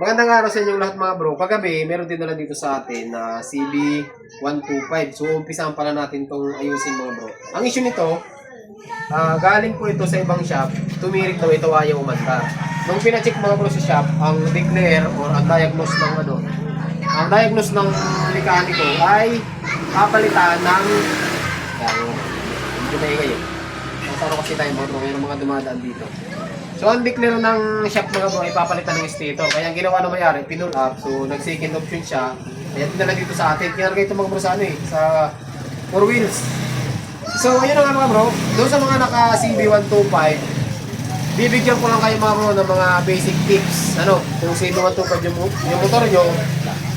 Magandang araw sa inyong lahat mga bro. Kagabi, meron din na dito sa atin na CB125. So, umpisahan pala natin itong ayusin mga bro. Ang issue nito, galing po ito sa ibang shop. Tumirik daw ito ayaw umandar. Nung pinacheck mga bro sa shop, ang declare or ang diagnose ng ang diagnose ng mekaniko ay papalitan ng medyo maingay eh. Nasaro kasi tayo mga bro, mayroong mga dumadaan dito. So, ang declare ng shop mga bro ay papalitan ng stator. Kaya ang ginawa na mayari, pinull up. So, nag-second option siya. Kaya dinala dito sa atin. Kinarga ito mga bro sa sa 4 wheels. So, ayun na nga mga bro. Doon sa mga naka CB125, bibigyan ko lang kayo mga bro ng mga basic tips. Kung CB125 yung motor nyo,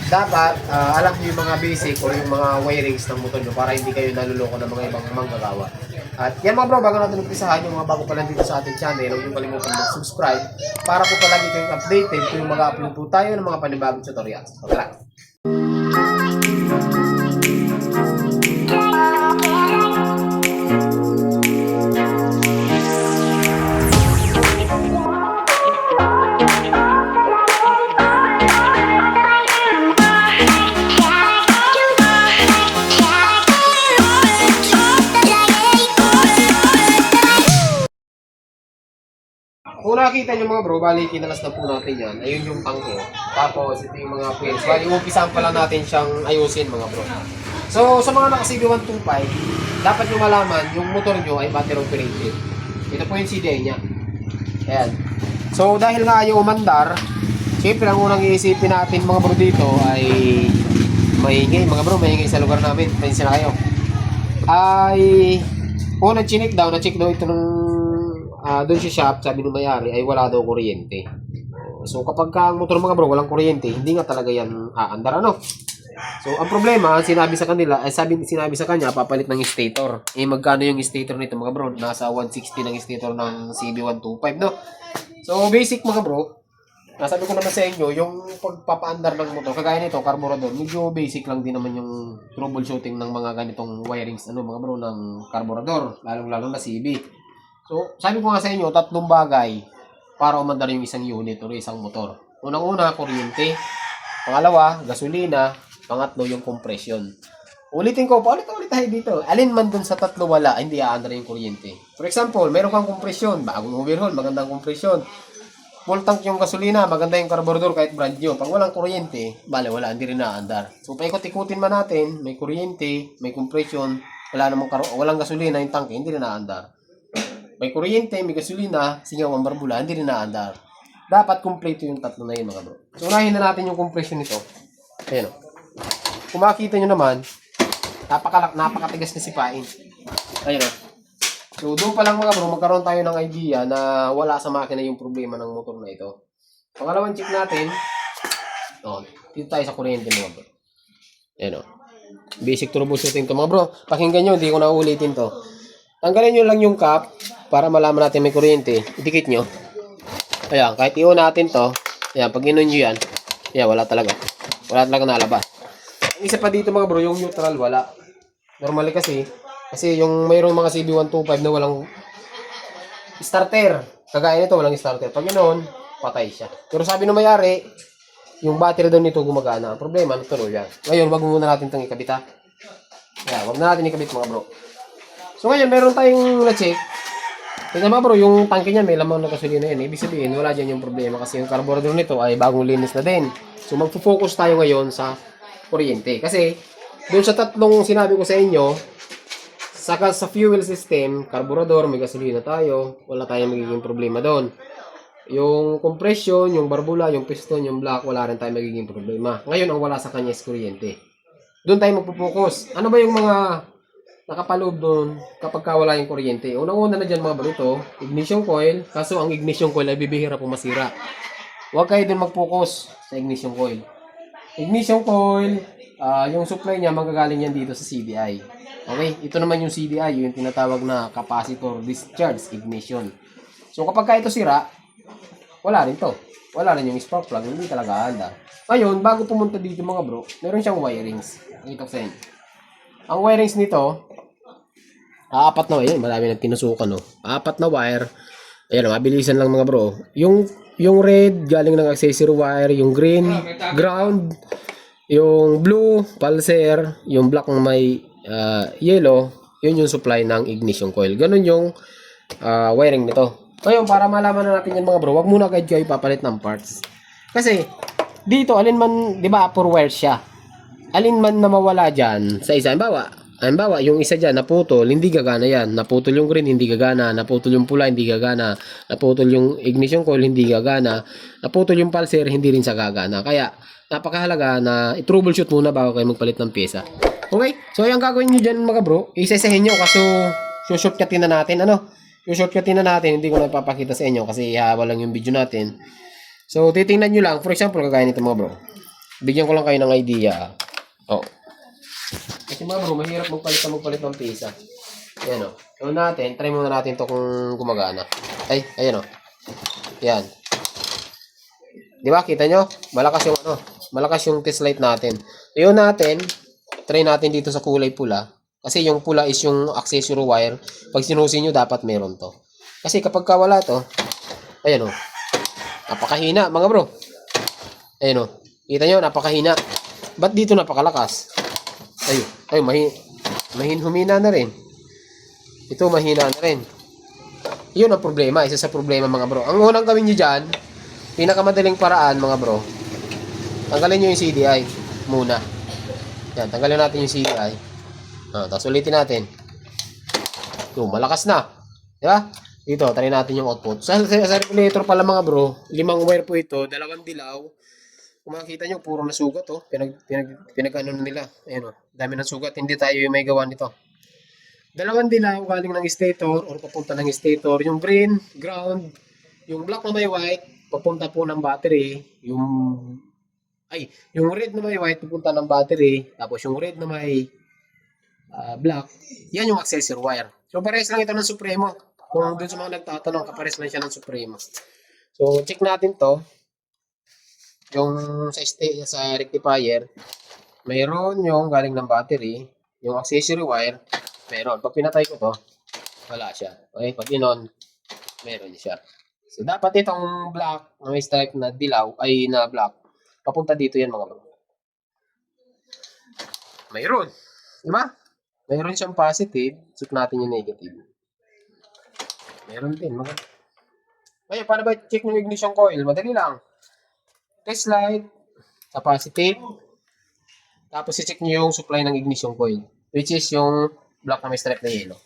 dapat alam nyo yung mga basic o yung mga wirings ng motor nyo para hindi kayo naluloko ng mga ibang manggagawa. At yan mga bro, bago natin umpisahan yung mga bago pa lang dito sa ating channel, huwag nyo kalimutan mag-subscribe para po palagi kayong updated kung yung mag-upload po tayo ng mga panibagong tutorials. So, tara! Kung nakita nyo mga bro, bali kinalas na po natin yan. Ayun yung tangke. Tapos ito yung mga pins. Bali umpisahan pa lang natin siyang ayusin mga bro. So sa mga naka CB125, dapat nyo malaman yung motor nyo ay battery operated. Ito po yung CDI nya. Ayan. So dahil nga ayaw umandar, syempre ang unang iisipin natin mga bro dito ay maingay. Mga bro, maingay sa lugar namin. Pensin na kayo. Ay unang chinik daw, na-check daw ito ng doon sa shop, sabi ng mayari ay wala daw kuryente. So kapag ang motor mga bro walang kuryente, hindi nga talaga yan aandar So ang problema, sinabi sa kanila, sinabi sa kanya papalit ng stator. Magkano yung stator nito mga bro? Nasa 160 ng stator ng CB125 So basic mga bro, nasabi ko naman sa inyo, yung pagpapaandar ng motor, kagaya nito, carburetor, medyo basic lang din naman yung troubleshooting ng mga ganitong wirings mga bro ng carburetor, lalong-lalo na CB. So, sabi ko nga sa inyo, 3 bagay para umandar yung isang unit o isang motor. Unang-una, kuryente. Pangalawa, gasolina. Pangatlo, yung compression. Ulitin ko, paulit-ulit tayo dito. Alin man dun sa 3 wala, hindi aandar yung kuryente. For example, meron kang compression, bagong overhaul, magandang compression. Full tank yung gasolina, maganda yung carburetor kahit brand new. Pag walang kuryente, wala, hindi rin naandar. So, paikot-ikutin man natin, may kuryente, may compression, walang gasolina yung tanke, hindi rin naandar. May kuryente, may gasolina, singaw ang barbula, hindi rin naandar. Dapat kompleto yung 3 na yun mga bro. So unahin na natin yung compression nito. Ayan o. Kung makikita nyo naman, napakatigas na sipain. Ayan o. So doon pa lang mga bro, magkaroon tayo ng idea na wala sa makina yung problema ng motor na ito. Pangalawang check natin, dito tayo sa kuryente mga bro. Ayan o. Basic troubleshooting to mga bro. Pakinggan nyo, hindi ko na ulitin to. Tanggalin nyo lang yung cap para malaman natin may kuryente. Idikit nyo. Ayan, kahit i-on natin to. Ayan, pag in-on nyo yan. Ayan, wala talaga. Wala talaga nalabas. Ang isa pa dito mga bro, yung neutral wala. Normally kasi yung mayroong mga CB125 na walang starter. Kagaya nito, walang starter. Pag in-on, patay siya. Pero sabi ng mayari, yung battery daw nito gumagana. Ang problema, natuloy yan. Ngayon, wag muna natin itong ikabit ha. Ayan, wag na natin ikabit mga bro. So ngayon, meron tayong na-check. Tignan mo bro, yung tangke niya may lamang na gasolina yan. Ibig sabihin, wala dyan yung problema kasi yung carburetor nito ay bagong linis na din. So magpo-focus tayo ngayon sa kuryente. Kasi doon sa 3 sinabi ko sa inyo, sa fuel system, carburetor, may gasolina tayo, wala tayong magiging problema doon. Yung compression, yung barbula, yung piston, yung block, wala rin tayong magiging problema. Ngayon, ang wala sa kanya is kuryente. Doon tayo magpo-focus. Ano ba yung mga nakapaloob doon kapag wala yung kuryente? Unang-una na dyan mga bro, ignition coil. Kaso ang ignition coil ay bibihira po masira. Huwag kayo doon mag-focus sa ignition coil. Ignition coil, yung supply niya magagaling yan dito sa CDI. Okay, ito naman yung CDI, yung tinatawag na capacitor discharge ignition. So kapag ito sira, wala rin to. Wala rin yung spark plug, hindi talaga handa. Ngayon, bago pumunta dito mga bro, meron siyang wirings. Ito sa inyo. Ang wirings nito, apat na wire, marami nang tinusukan, no? Apat na wire Ayan, mabilisan lang mga bro. Yung red, galing ng accessory wire. Yung green, ground. Yung blue, pulser. Yung black na may yellow, yun yung supply ng ignition coil. Ganun yung wiring nito. Ngayon, para malaman na natin yan mga bro, wag muna agad kayo ipapalit ng parts. Kasi, dito, alin man, di ba, upper wire siya. Alin man na mawala dyan sa isa. Halimbawa, yung isa dyan, naputol, hindi gagana yan. Naputol yung green, hindi gagana. Naputol yung pula, hindi gagana. Naputol yung ignition coil, hindi gagana. Naputol yung pulser, hindi rin sa gagana. Kaya, napakahalaga na i-troubleshoot muna bago kayo magpalit ng pyesa. Okay? So, yung gagawin nyo dyan mga bro, isa-isahin nyo kaso shortcutin na natin. Shortcutin na natin, hindi ko na ipapakita sa inyo kasi haba lang yung video natin. So, titingnan nyo lang. For example, kagaya nito mga bro. Bigyan ko lang kayo ng idea. Oh. Kasi mga bro, mahirap magpalit ng pyesa. Ayan o. So natin, try muna natin to kung gumagana. Ay, ayan o. Yan. Di ba, kita nyo? Malakas yung test light natin. Yun natin, try natin dito sa kulay pula. Kasi yung pula is yung accessory wire. Pag sinusin nyo, dapat meron to. Kasi kapag wala to, ayan o. Napakahina, mga bro. Ayan o. Kita nyo, napakahina. Ba't dito napakalakas? Ay, humina na rin. Ito, mahina na rin. Yun ang problema. Isa sa problema, mga bro. Ang unang gawin nyo dyan, pinakamadaling paraan, mga bro, tanggalin nyo yung CDI muna. Yan, tanggalin natin yung CDI. Tapos ulitin natin. Ito, malakas na. Diba? Dito, try natin yung output. Sa regulator pala, mga bro, 5 wire po ito, 2 dilaw. Kung makikita nyo, puro na sugat, oh. Pinag-ano nila. Ayan, oh. Dami ng sugat. Hindi tayo yung may gawa nito. 2 dilaw galing ng stator or papunta ng stator. Yung green, ground. Yung black na may white, papunta po ng battery. Yung red na may white, papunta ng battery. Tapos yung red na may black, yan yung accessory wire. So, pares lang ito ng Supremo. Kung dun sa mga nagtatanong, kapares lang siya ng Supremo. So, check natin to. Yung sa rectifier, mayroon yung galing ng battery, yung accessory wire, meron. Pag pinatay ko to, wala siya. Okay, pag inon, meron siya. So, dapat itong black, na may stripe na dilaw, ay na black, papunta dito yan mga bro. Mayroon. Diba? Mayroon siyang positive, check natin yung negative. Meron din mga. Ngayon, paano ba check yung ignition coil? Madali lang. Test light sa positive. Tapos i-check nyo yung supply ng ignition coil, which is yung black na may stripe na yellow.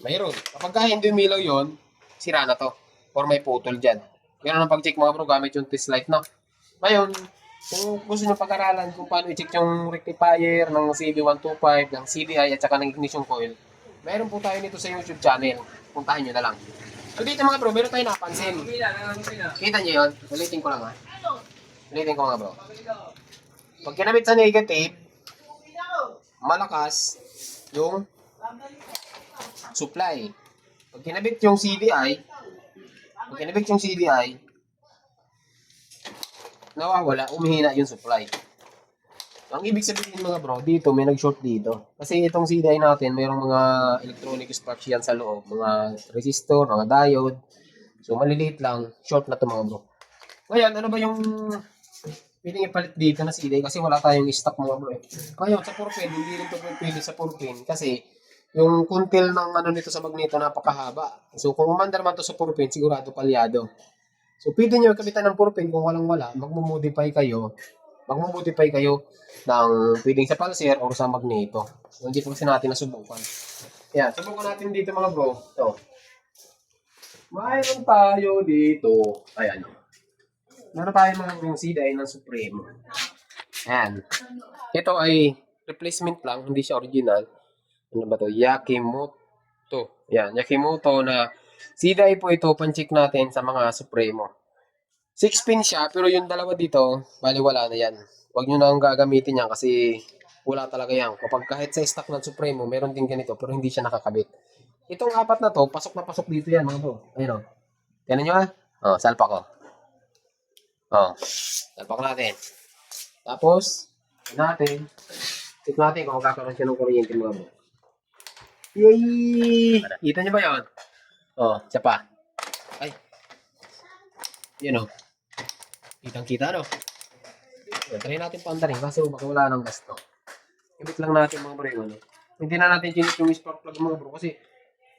Mayroon. Kapag hindi umilaw yun, sira na to. Or may putol dyan. Meron ang pag-check mga bro gamit yung test light na. Ngayon, kung gusto nyo pag-aralan kung paano i-check yung rectifier ng CB125, ng CDI at saka ng ignition coil, mayroon po tayo nito sa YouTube channel. Puntahan nyo na lang. So dito mga bro, meron tayo napansin. Kita nyo yun? Ulitin ko lang ha. Ulitin ko mga bro. Pag kinabit sa negative, malakas yung supply. Pag kinabit yung CDI, nawawala, umihina yung supply. So, ang ibig sabihin mga bro, dito may nag-short dito. Kasi itong CDI natin, mayroong mga electronic sparks yan sa loob. Mga resistor, mga diode. So, maliliit lang. Short na to mga bro. Ngayon, ano ba yung pwedeng ipalit dito na CDI? Kasi wala tayong stock mga bro. Ngayon, sa 4-pin, hindi rin ito pwede sa 4-pin. Kasi yung kuntil ng ano nito sa magneto napakahaba. So, kung umandar man to sa 4-pin, sigurado palyado. So, pwede nyo kapitan ng 4-pin kung walang-wala. Magmumodify kayo ng pwedeng sa pulser or sa magneto. So, hindi po kasi natin nasubukan. Yan, subukan natin dito mga bro. Ito. Mayroon tayo dito. Ayan. Meron tayo mga CDI ng Supremo. Ayan. Ito ay replacement lang, hindi siya original. Ano ba to? Yakimoto. Yan, Yakimoto na CDI po ito, pan-check natin sa mga Supremo. 6-pin siya, pero yung dalawa dito, baliwala na yan. Huwag nyo nang gagamitin yan kasi wala talaga yan. Kapag kahit sa stock ng Supremo, meron din ganito, pero hindi siya nakakabit. Itong 4 na to, pasok na pasok dito yan mga bro. Ayun o. Tiyan nyo ha? O, salpak ko. O, salpak natin. Tapos, check natin kung magkakaroon siya ng kuryente mga bro. Yay! Kita nyo ba yun? O, siya pa. Yun o. Kitang-kita, no? Yan, try natin paandarin kasi baka wala nang gasto. Ibit lang natin mga bro yung ano. Hindi na natin chinik yung spark plug mga bro kasi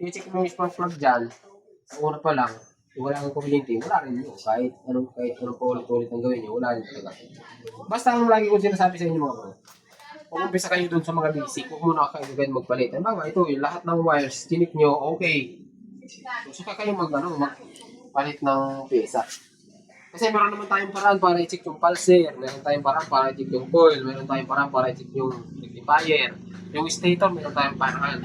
i-check mo yung spark plug dyan. Sa una pa lang, kung wala kang kuryente, wala rin yun. Kahit anong paulit-ulit ang gawin nyo, wala rin talaga. Basta ang lagi ko sinasabi sa inyo mga bro, kung umpisa kayo dun sa mga basic, huwag muna kayo magpalit. Ang baga, ito yung lahat ng wires, chinik nyo, okay. So, saka kayo magpalit ng pyesa. Kasi meron naman tayong paraan para i-check yung pulser, meron tayong paraan para i-check yung coil, meron tayong paraan para i-check yung rectifier, yung stator, meron tayong paraan.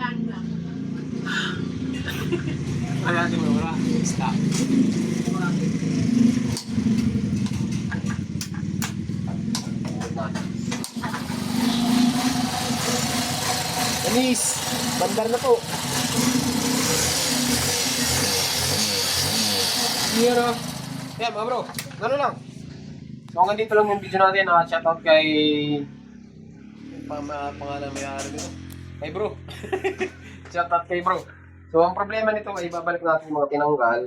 Ano natin mo, wala? Stop. Anis, bandar na po. Yan o. Yan mga bro, gano'n lang. So hanggang dito lang yung video natin. Shoutout kay... pangalan may-ari nito. Kay bro. Shoutout kay bro. So ang problema nito ay babalik natin yung mga tinanggal.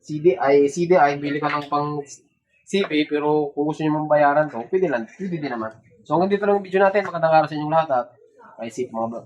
CDI, bili ka ng pang CB, pero kung gusto nyo mong bayaran to, pwede din naman. So hanggang dito lang yung video natin. Magandang araw sa inyong lahat at kay safe mga bro.